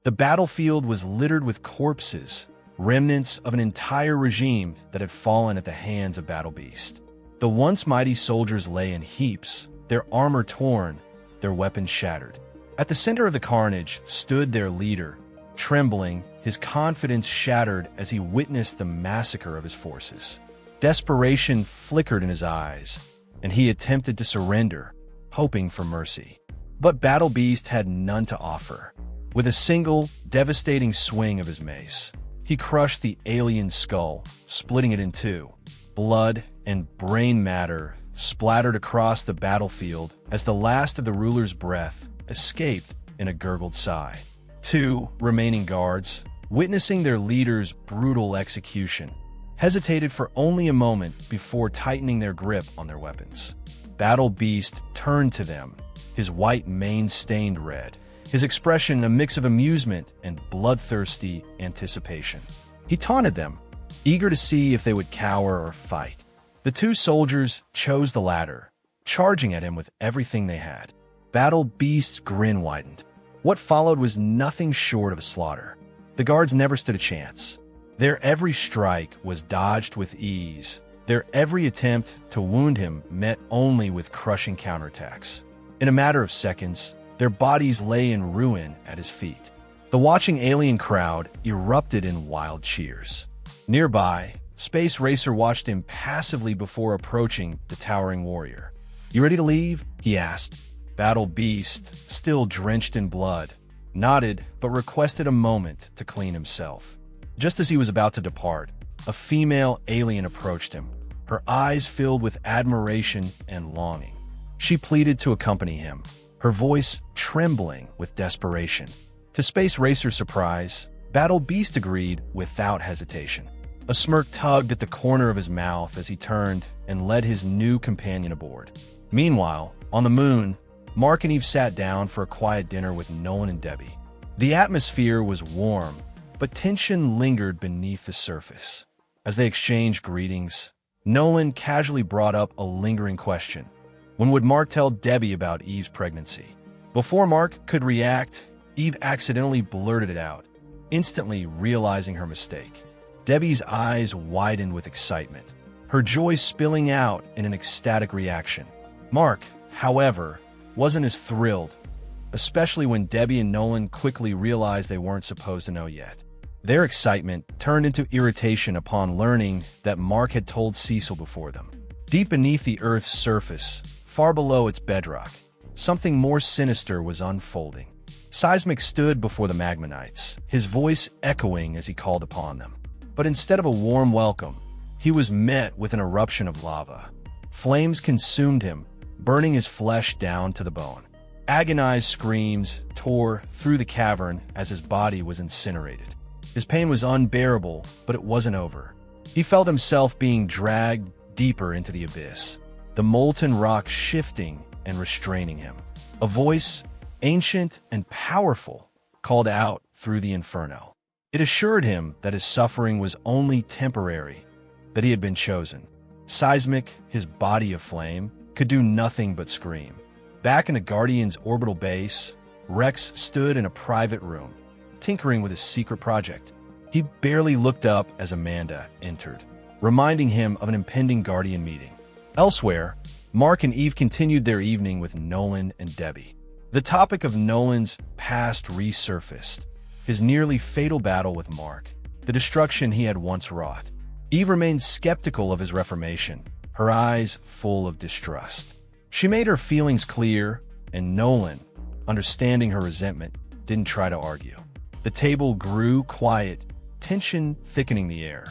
The battlefield was littered with corpses, remnants of an entire regime that had fallen at the hands of Battle Beast. The once mighty soldiers lay in heaps, their armor torn, their weapons shattered. At the center of the carnage stood their leader, trembling, his confidence shattered as he witnessed the massacre of his forces. Desperation flickered in his eyes, and he attempted to surrender, hoping for mercy. But Battle Beast had none to offer. With a single, devastating swing of his mace, he crushed the alien skull, splitting it in two. Blood and brain matter splattered across the battlefield as the last of the ruler's breath escaped in a gurgled sigh. Two remaining guards, witnessing their leader's brutal execution, hesitated for only a moment before tightening their grip on their weapons. Battle Beast turned to them, his white mane stained red, his expression a mix of amusement and bloodthirsty anticipation. He taunted them, eager to see if they would cower or fight. The two soldiers chose the latter, charging at him with everything they had. Battle Beast's grin widened. What followed was nothing short of a slaughter. The guards never stood a chance. Their every strike was dodged with ease. Their every attempt to wound him met only with crushing counterattacks. In a matter of seconds, their bodies lay in ruin at his feet. The watching alien crowd erupted in wild cheers. Nearby, Space Racer watched impassively before approaching the towering warrior. "You ready to leave?" he asked. Battle Beast, still drenched in blood, nodded but requested a moment to clean himself. Just as he was about to depart, a female alien approached him, her eyes filled with admiration and longing. She pleaded to accompany him, her voice trembling with desperation. To Space Racer's surprise, Battle Beast agreed without hesitation. A smirk tugged at the corner of his mouth as he turned and led his new companion aboard. Meanwhile, on the moon, Mark and Eve sat down for a quiet dinner with Nolan and Debbie. The atmosphere was warm, but tension lingered beneath the surface. As they exchanged greetings, Nolan casually brought up a lingering question. When would Mark tell Debbie about Eve's pregnancy? Before Mark could react, Eve accidentally blurted it out, instantly realizing her mistake. Debbie's eyes widened with excitement, her joy spilling out in an ecstatic reaction. Mark, however, wasn't as thrilled, especially when Debbie and Nolan quickly realized they weren't supposed to know yet. Their excitement turned into irritation upon learning that Mark had told Cecil before them. Deep beneath the Earth's surface, far below its bedrock, something more sinister was unfolding. Seismic stood before the Magmanites, his voice echoing as he called upon them. But instead of a warm welcome, he was met with an eruption of lava. Flames consumed him, burning his flesh down to the bone. Agonized screams tore through the cavern as his body was incinerated. His pain was unbearable, but it wasn't over. He felt himself being dragged deeper into the abyss, the molten rock shifting and restraining him. A voice, ancient and powerful, called out through the inferno. It assured him that his suffering was only temporary, that he had been chosen. Seismic, his body of flame, could do nothing but scream. Back in the Guardian's orbital base, Rex stood in a private room, tinkering with his secret project. He barely looked up as Amanda entered, reminding him of an impending Guardian meeting. Elsewhere, Mark and Eve continued their evening with Nolan and Debbie. The topic of Nolan's past resurfaced, his nearly fatal battle with Mark, the destruction he had once wrought. Eve remained skeptical of his reformation, her eyes full of distrust. She made her feelings clear, and Nolan, understanding her resentment, didn't try to argue. The table grew quiet, tension thickening the air.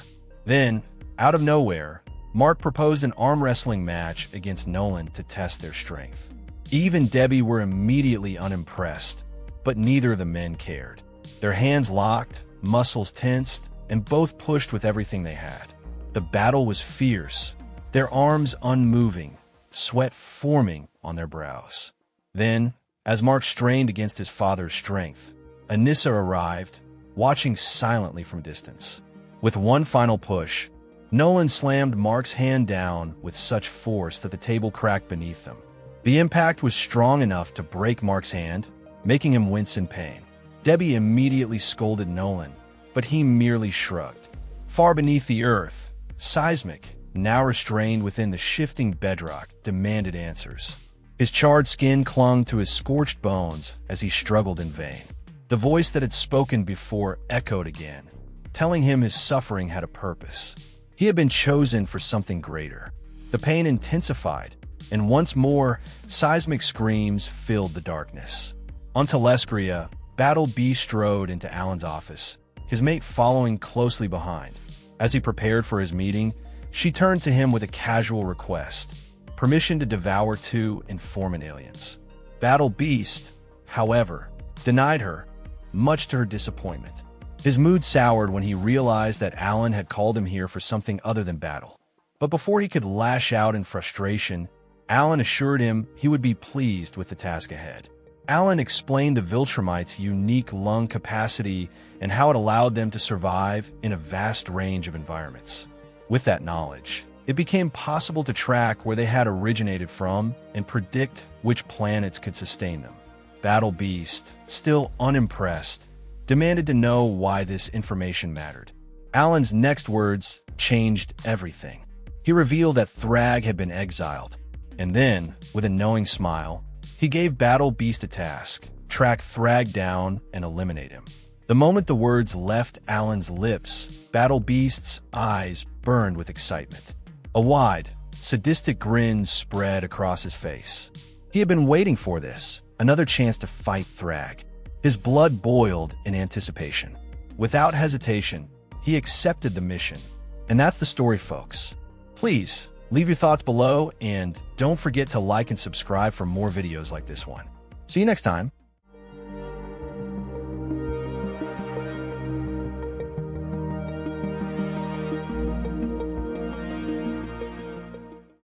Then, out of nowhere, Mark proposed an arm wrestling match against Nolan to test their strength. Eve and Debbie were immediately unimpressed, but neither of the men cared. Their hands locked, muscles tensed, and both pushed with everything they had. The battle was fierce, their arms unmoving, sweat forming on their brows. Then, as Mark strained against his father's strength, Anissa arrived, watching silently from a distance. With one final push, Nolan slammed Mark's hand down with such force that the table cracked beneath them. The impact was strong enough to break Mark's hand, making him wince in pain. Debbie immediately scolded Nolan, but he merely shrugged. Far beneath the earth, Seismic, now restrained within the shifting bedrock, demanded answers. His charred skin clung to his scorched bones as he struggled in vain. The voice that had spoken before echoed again, telling him his suffering had a purpose. He had been chosen for something greater. The pain intensified, and once more, seismic screams filled the darkness. On Telescria, Battle Beast strode into Alan's office, his mate following closely behind. As he prepared for his meeting, she turned to him with a casual request: permission to devour 2 informant aliens. Battle Beast, however, denied her, much to her disappointment. His mood soured when he realized that Alan had called him here for something other than battle. But before he could lash out in frustration, Alan assured him he would be pleased with the task ahead. Alan explained the Viltrumites' unique lung capacity and how it allowed them to survive in a vast range of environments. With that knowledge, it became possible to track where they had originated from and predict which planets could sustain them. Battle Beast, still unimpressed, demanded to know why this information mattered. Alan's next words changed everything. He revealed that Thrag had been exiled, and then, with a knowing smile, he gave Battle Beast a task: track Thrag down and eliminate him. The moment the words left Alan's lips, Battle Beast's eyes burned with excitement. A wide, sadistic grin spread across his face. He had been waiting for this, another chance to fight Thrag. His blood boiled in anticipation. Without hesitation, he accepted the mission. And that's the story, folks. Please, leave your thoughts below, and don't forget to like and subscribe for more videos like this one. See you next time.